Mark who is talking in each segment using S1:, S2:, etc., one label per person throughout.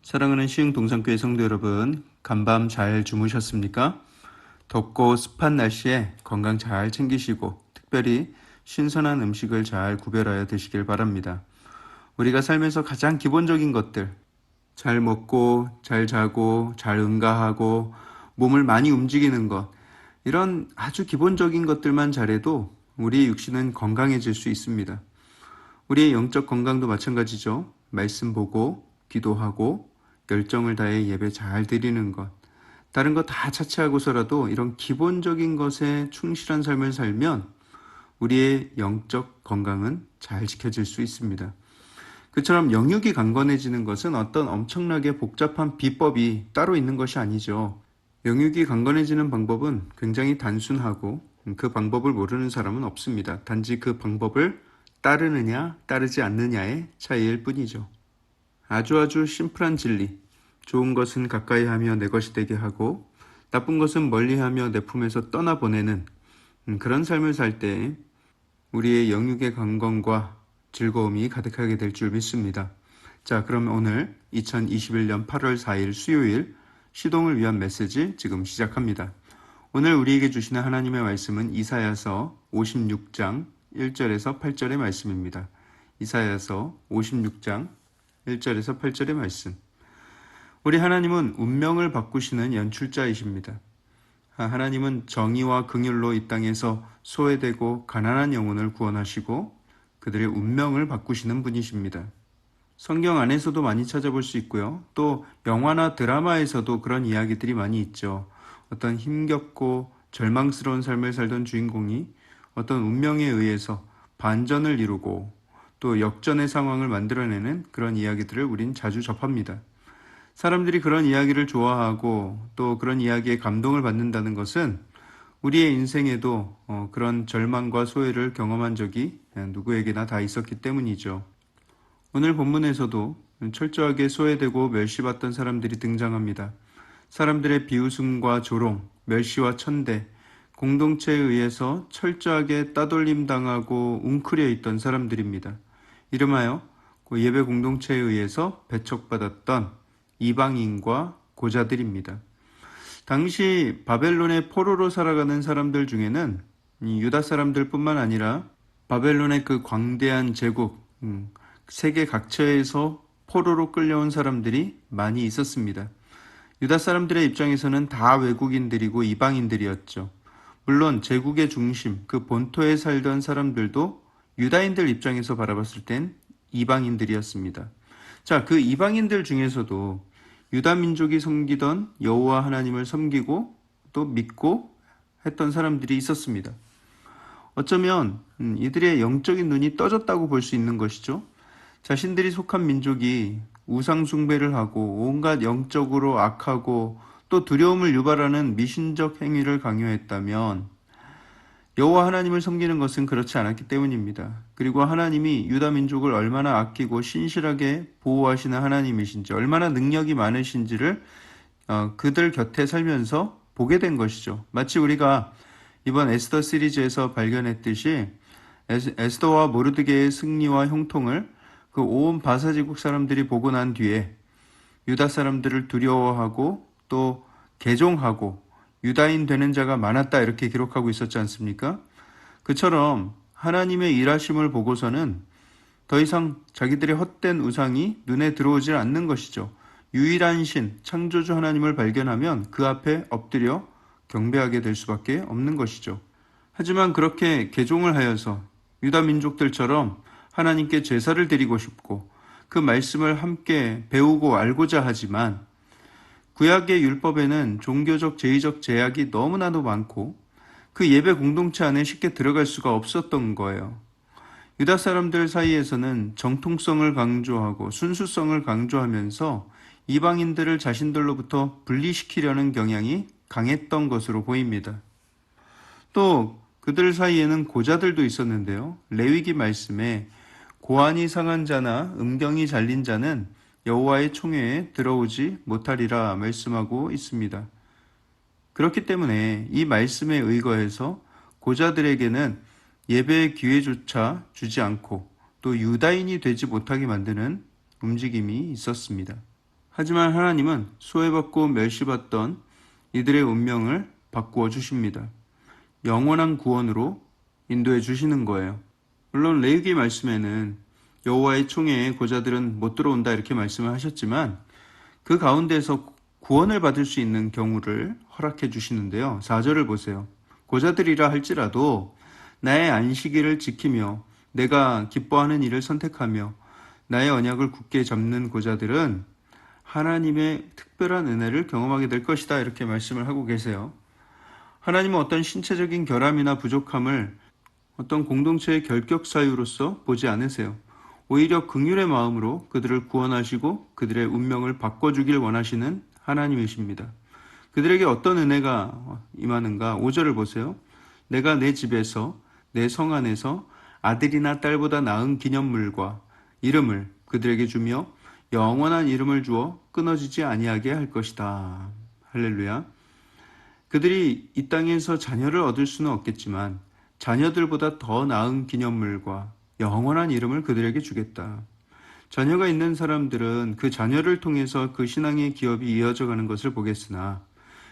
S1: 사랑하는 시흥동산교회 성도 여러분, 간밤 잘 주무셨습니까? 덥고 습한 날씨에 건강 잘 챙기시고 특별히 신선한 음식을 잘 구별하여 드시길 바랍니다. 우리가 살면서 가장 기본적인 것들, 잘 먹고 잘 자고 잘 응가하고 몸을 많이 움직이는 것, 이런 아주 기본적인 것들만 잘해도 우리의 육신은 건강해질 수 있습니다. 우리의 영적 건강도 마찬가지죠. 말씀 보고 기도하고 열정을 다해 예배 잘 드리는 것, 다른 거 다 차치하고서라도 이런 기본적인 것에 충실한 삶을 살면 우리의 영적 건강은 잘 지켜질 수 있습니다. 그처럼 영육이 강건해지는 것은 어떤 엄청나게 복잡한 비법이 따로 있는 것이 아니죠. 영육이 강건해지는 방법은 굉장히 단순하고 그 방법을 모르는 사람은 없습니다. 단지 그 방법을 따르느냐 따르지 않느냐의 차이일 뿐이죠. 아주 심플한 진리. 좋은 것은 가까이 하며 내 것이 되게 하고 나쁜 것은 멀리 하며 내 품에서 떠나보내는 그런 삶을 살 때 우리의 영육의 강건과 즐거움이 가득하게 될 줄 믿습니다. 자, 그럼 오늘 2021년 8월 4일 수요일 시동을 위한 메시지 지금 시작합니다. 오늘 우리에게 주시는 하나님의 말씀은 이사야서 56장 1절에서 8절의 말씀입니다. 이사야서 56장 1절에서 8절의 말씀. 우리 하나님은 운명을 바꾸시는 연출자이십니다. 하나님은 정의와 긍휼로 이 땅에서 소외되고 가난한 영혼을 구원하시고 그들의 운명을 바꾸시는 분이십니다. 성경 안에서도 많이 찾아볼 수 있고요. 또 영화나 드라마에서도 그런 이야기들이 많이 있죠. 어떤 힘겹고 절망스러운 삶을 살던 주인공이 어떤 운명에 의해서 반전을 이루고 또 역전의 상황을 만들어내는 그런 이야기들을 우린 자주 접합니다. 사람들이 그런 이야기를 좋아하고 또 그런 이야기에 감동을 받는다는 것은 우리의 인생에도 그런 절망과 소외를 경험한 적이 누구에게나 다 있었기 때문이죠. 오늘 본문에서도 철저하게 소외되고 멸시받던 사람들이 등장합니다. 사람들의 비웃음과 조롱, 멸시와 천대, 공동체에 의해서 철저하게 따돌림 당하고 웅크려 있던 사람들입니다. 이름하여 예배 공동체에 의해서 배척받았던 이방인과 고자들입니다. 당시 바벨론의 포로로 살아가는 사람들 중에는 유다 사람들뿐만 아니라 바벨론의 그 광대한 제국, 세계 각처에서 포로로 끌려온 사람들이 많이 있었습니다. 유다 사람들의 입장에서는 다 외국인들이고 이방인들이었죠. 물론 제국의 중심, 그 본토에 살던 사람들도 유다인들 입장에서 바라봤을 땐 이방인들이었습니다. 자, 그 이방인들 중에서도 유다 민족이 섬기던 여호와 하나님을 섬기고 또 믿고 했던 사람들이 있었습니다. 어쩌면 이들의 영적인 눈이 떠졌다고 볼 수 있는 것이죠. 자신들이 속한 민족이 우상 숭배를 하고 온갖 영적으로 악하고 또 두려움을 유발하는 미신적 행위를 강요했다면 여호와 하나님을 섬기는 것은 그렇지 않았기 때문입니다. 그리고 하나님이 유다 민족을 얼마나 아끼고 신실하게 보호하시는 하나님이신지, 얼마나 능력이 많으신지를 그들 곁에 살면서 보게 된 것이죠. 마치 우리가 이번 에스더 시리즈에서 발견했듯이 에스더와 모르드게의 승리와 형통을 그 온 바사지국 사람들이 보고 난 뒤에 유다 사람들을 두려워하고 또 개종하고 유다인 되는 자가 많았다 이렇게 기록하고 있었지 않습니까? 그처럼 하나님의 일하심을 보고서는 더 이상 자기들의 헛된 우상이 눈에 들어오지 않는 것이죠. 유일한 신, 창조주 하나님을 발견하면 그 앞에 엎드려 경배하게 될 수밖에 없는 것이죠. 하지만 그렇게 개종을 하여서 유다 민족들처럼 하나님께 제사를 드리고 싶고 그 말씀을 함께 배우고 알고자 하지만 구약의 율법에는 종교적 제의적 제약이 너무나도 많고 그 예배 공동체 안에 쉽게 들어갈 수가 없었던 거예요. 유다 사람들 사이에서는 정통성을 강조하고 순수성을 강조하면서 이방인들을 자신들로부터 분리시키려는 경향이 강했던 것으로 보입니다. 또 그들 사이에는 고자들도 있었는데요. 레위기 말씀에 고안이 상한 자나 음경이 잘린 자는 여호와의 총회에 들어오지 못하리라 말씀하고 있습니다. 그렇기 때문에 이 말씀에 의거해서 고자들에게는 예배의 기회조차 주지 않고 또 유다인이 되지 못하게 만드는 움직임이 있었습니다. 하지만 하나님은 소외받고 멸시받던 이들의 운명을 바꾸어 주십니다. 영원한 구원으로 인도해 주시는 거예요. 물론 레위기 말씀에는 여호와의 총회에 고자들은 못 들어온다 이렇게 말씀을 하셨지만 그 가운데서 구원을 받을 수 있는 경우를 허락해 주시는데요. 4절을 보세요. 고자들이라 할지라도 나의 안식일을 지키며 내가 기뻐하는 일을 선택하며 나의 언약을 굳게 잡는 고자들은 하나님의 특별한 은혜를 경험하게 될 것이다 이렇게 말씀을 하고 계세요. 하나님은 어떤 신체적인 결함이나 부족함을 어떤 공동체의 결격 사유로서 보지 않으세요. 오히려 긍휼의 마음으로 그들을 구원하시고 그들의 운명을 바꿔주길 원하시는 하나님이십니다. 그들에게 어떤 은혜가 임하는가? 5절을 보세요. 내가 내 집에서 내 성 안에서 아들이나 딸보다 나은 기념물과 이름을 그들에게 주며 영원한 이름을 주어 끊어지지 아니하게 할 것이다. 할렐루야. 그들이 이 땅에서 자녀를 얻을 수는 없겠지만 자녀들보다 더 나은 기념물과 영원한 이름을 그들에게 주겠다. 자녀가 있는 사람들은 그 자녀를 통해서 그 신앙의 기업이 이어져 가는 것을 보겠으나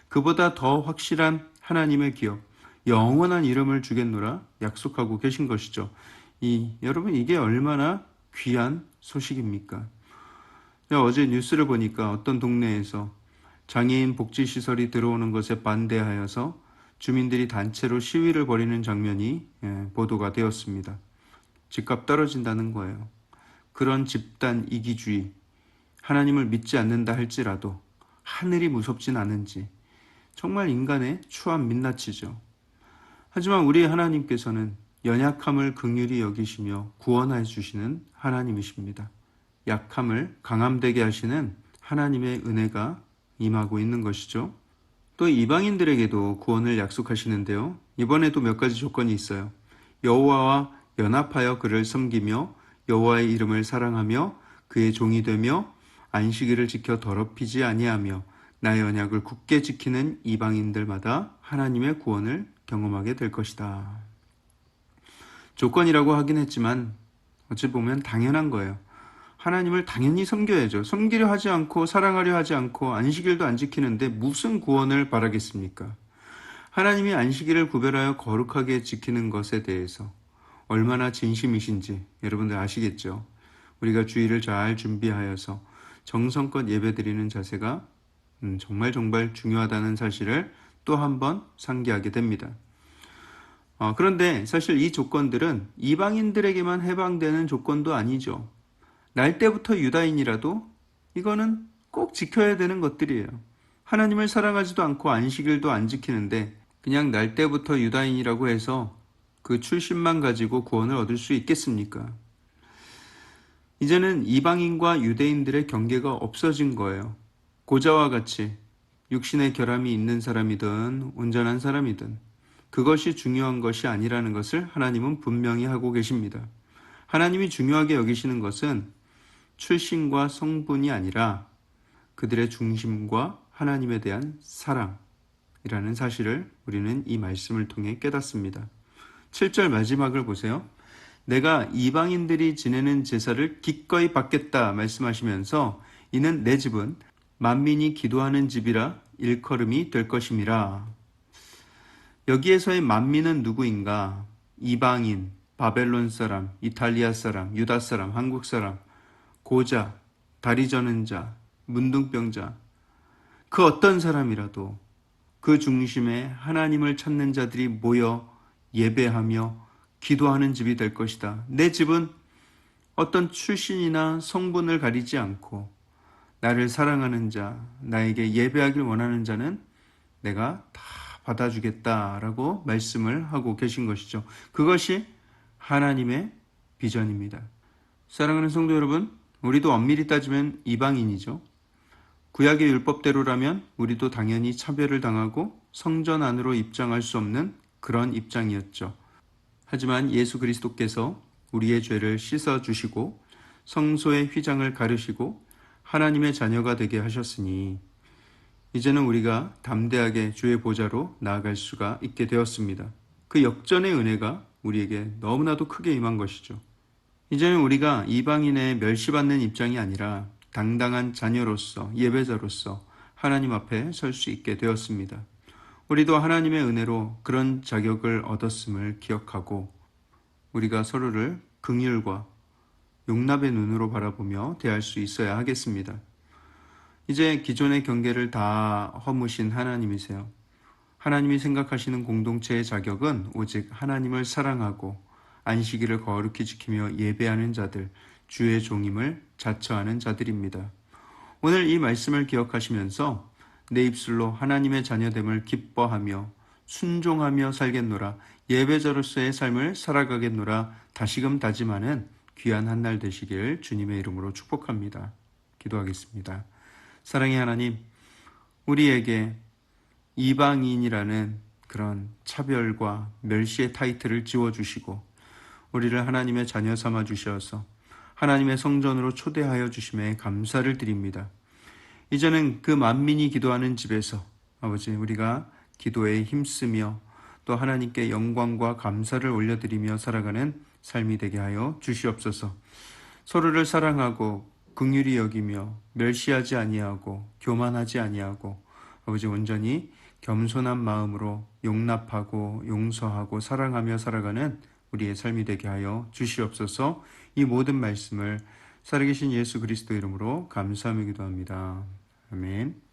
S1: 그보다 더 확실한 하나님의 기업, 영원한 이름을 주겠노라 약속하고 계신 것이죠. 여러분 이게 얼마나 귀한 소식입니까? 어제 뉴스를 보니까 어떤 동네에서 장애인 복지시설이 들어오는 것에 반대하여서 주민들이 단체로 시위를 벌이는 장면이 보도가 되었습니다. 집값 떨어진다는 거예요. 그런 집단 이기주의, 하나님을 믿지 않는다 할지라도 하늘이 무섭진 않은지 정말 인간의 추한 민낯이죠. 하지만 우리 하나님께서는 연약함을 긍휼히 여기시며 구원해 주시는 하나님이십니다. 약함을 강함되게 하시는 하나님의 은혜가 임하고 있는 것이죠. 또 이방인들에게도 구원을 약속하시는데요. 이번에도 몇 가지 조건이 있어요. 여호와와 연합하여 그를 섬기며 여호와의 이름을 사랑하며 그의 종이 되며 안식일을 지켜 더럽히지 아니하며 나의 언약을 굳게 지키는 이방인들마다 하나님의 구원을 경험하게 될 것이다. 조건이라고 하긴 했지만 어찌 보면 당연한 거예요. 하나님을 당연히 섬겨야죠. 섬기려 하지 않고 사랑하려 하지 않고 안식일도 안 지키는데 무슨 구원을 바라겠습니까? 하나님이 안식일을 구별하여 거룩하게 지키는 것에 대해서 얼마나 진심이신지 여러분들 아시겠죠? 우리가 주일을 잘 준비하여서 정성껏 예배드리는 자세가 정말 중요하다는 사실을 또 한 번 상기하게 됩니다. 그런데 사실 이 조건들은 이방인들에게만 해당되는 조건도 아니죠. 날 때부터 유다인이라도 이거는 꼭 지켜야 되는 것들이에요. 하나님을 사랑하지도 않고 안식일도 안 지키는데 그냥 날 때부터 유다인이라고 해서 그 출신만 가지고 구원을 얻을 수 있겠습니까? 이제는 이방인과 유대인들의 경계가 없어진 거예요. 고자와 같이 육신의 결함이 있는 사람이든 온전한 사람이든 그것이 중요한 것이 아니라는 것을 하나님은 분명히 하고 계십니다. 하나님이 중요하게 여기시는 것은 출신과 성분이 아니라 그들의 중심과 하나님에 대한 사랑이라는 사실을 우리는 이 말씀을 통해 깨닫습니다. 7절 마지막을 보세요. 내가 이방인들이 지내는 제사를 기꺼이 받겠다 말씀하시면서 이는 내 집은 만민이 기도하는 집이라 일컬음이 될 것임이라. 여기에서의 만민은 누구인가? 이방인, 바벨론 사람, 이탈리아 사람, 유다 사람, 한국 사람, 고자, 다리 저는 자, 문둥병자, 그 어떤 사람이라도 그 중심에 하나님을 찾는 자들이 모여 예배하며 기도하는 집이 될 것이다. 내 집은 어떤 출신이나 성분을 가리지 않고 나를 사랑하는 자, 나에게 예배하길 원하는 자는 내가 다 받아주겠다라고 말씀을 하고 계신 것이죠. 그것이 하나님의 비전입니다. 사랑하는 성도 여러분, 우리도 엄밀히 따지면 이방인이죠. 구약의 율법대로라면 우리도 당연히 차별을 당하고 성전 안으로 입장할 수 없는 그런 입장이었죠. 하지만 예수 그리스도께서 우리의 죄를 씻어주시고 성소의 휘장을 가르시고 하나님의 자녀가 되게 하셨으니 이제는 우리가 담대하게 주의 보좌로 나아갈 수가 있게 되었습니다. 그 역전의 은혜가 우리에게 너무나도 크게 임한 것이죠. 이제는 우리가 이방인의 멸시받는 입장이 아니라 당당한 자녀로서, 예배자로서 하나님 앞에 설 수 있게 되었습니다. 우리도 하나님의 은혜로 그런 자격을 얻었음을 기억하고 우리가 서로를 긍휼과 용납의 눈으로 바라보며 대할 수 있어야 하겠습니다. 이제 기존의 경계를 다 허무신 하나님이세요. 하나님이 생각하시는 공동체의 자격은 오직 하나님을 사랑하고 안식일을 거룩히 지키며 예배하는 자들, 주의 종임을 자처하는 자들입니다. 오늘 이 말씀을 기억하시면서 내 입술로 하나님의 자녀됨을 기뻐하며 순종하며 살겠노라, 예배자로서의 삶을 살아가겠노라 다시금 다짐하는 귀한 한 날 되시길 주님의 이름으로 축복합니다. 기도하겠습니다. 사랑의 하나님, 우리에게 이방인이라는 그런 차별과 멸시의 타이틀을 지워주시고 우리를 하나님의 자녀 삼아 주셔서 하나님의 성전으로 초대하여 주심에 감사를 드립니다. 이제는 그 만민이 기도하는 집에서 아버지 우리가 기도에 힘쓰며 또 하나님께 영광과 감사를 올려드리며 살아가는 삶이 되게 하여 주시옵소서. 서로를 사랑하고 긍휼히 여기며 멸시하지 아니하고 교만하지 아니하고 아버지 온전히 겸손한 마음으로 용납하고 용서하고 사랑하며 살아가는 우리의 삶이 되게 하여 주시옵소서. 이 모든 말씀을 살아계신 예수 그리스도 이름으로 감사하며 기도합니다. 아멘.